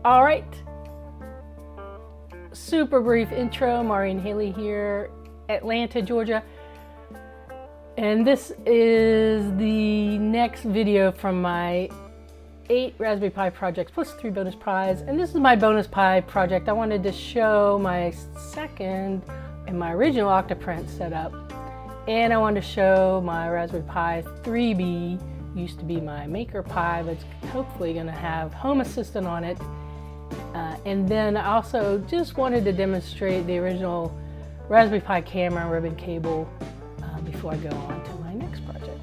All right, super brief intro. Maureen Haley here, Atlanta, Georgia. And this is the next video from my 8 Raspberry Pi projects plus 3 bonus Pis. And this is my bonus Pi project. I wanted to show my second and my original Octoprint setup. And I wanted to show my Raspberry Pi 3B. Used to be my Maker Pi, but it's hopefully going to have Home Assistant on it. And then I also just wanted to demonstrate the original Raspberry Pi camera and ribbon cable before I go on to my next project.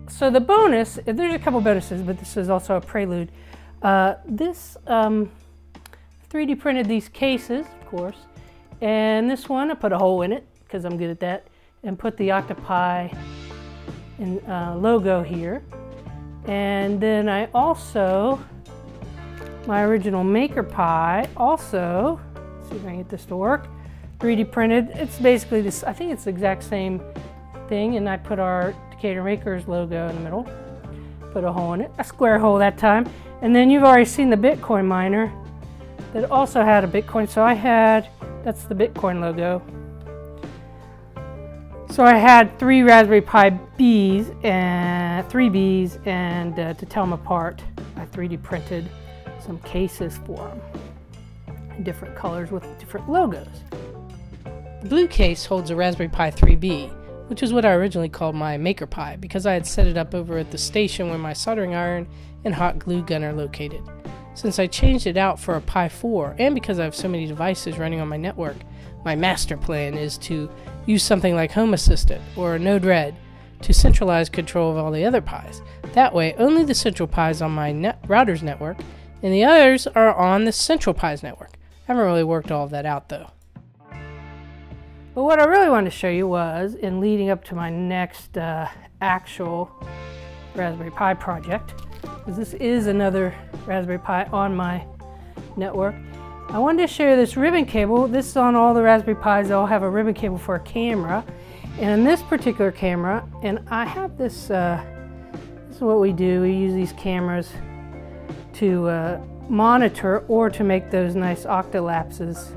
So the bonus, there's a couple bonuses, but this is also a prelude. This 3D printed these cases, of course, and this one I put a hole in it because I'm good at that, and put the Octopi logo here. And then I also, my original Maker Pi, also, let's see if I can get this to work, 3D printed. It's basically this, I think it's the exact same thing, and I put our Decatur Makers logo in the middle, put a hole in it, a square hole that time. And then you've already seen the Bitcoin miner that also had a Bitcoin, so I had, that's the Bitcoin logo. So I had 3 Raspberry Pi Bs and 3 Bs, and to tell them apart, I 3D printed some cases for them in different colors with different logos. The blue case holds a Raspberry Pi 3B, which is what I originally called my Maker Pi because I had set it up over at the station where my soldering iron and hot glue gun are located. Since I changed it out for a Pi 4, and because I have so many devices running on my network, my master plan is to use something like Home Assistant or Node-RED to centralize control of all the other Pis. That way, only the central Pis on my router's network, and the others are on the central Pi's network. I haven't really worked all of that out though. But what I really wanted to show you was, in leading up to my next actual Raspberry Pi project, because this is another Raspberry Pi on my network, I wanted to show you this ribbon cable. This is on all the Raspberry Pis. They all have a ribbon cable for a camera. And in this particular camera, and I have this, this is what we do. We use these cameras to monitor or to make those nice octolapses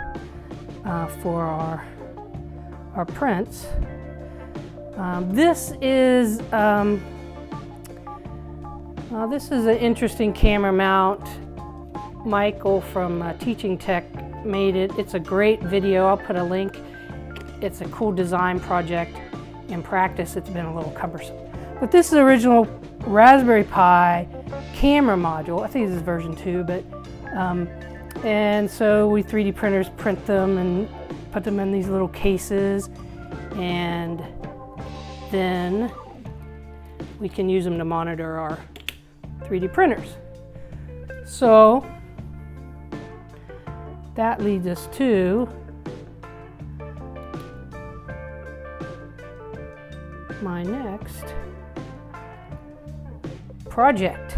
for our prints. This is an interesting camera mount. Michael from Teaching Tech made it. It's a great video. I'll put a link. It's a cool design project. In practice, it's been a little cumbersome. But this is the original Raspberry Pi camera module. I think this is version 2, but and so we 3D printers print them and put them in these little cases, and then we can use them to monitor our 3D printers. So that leads us to my next project.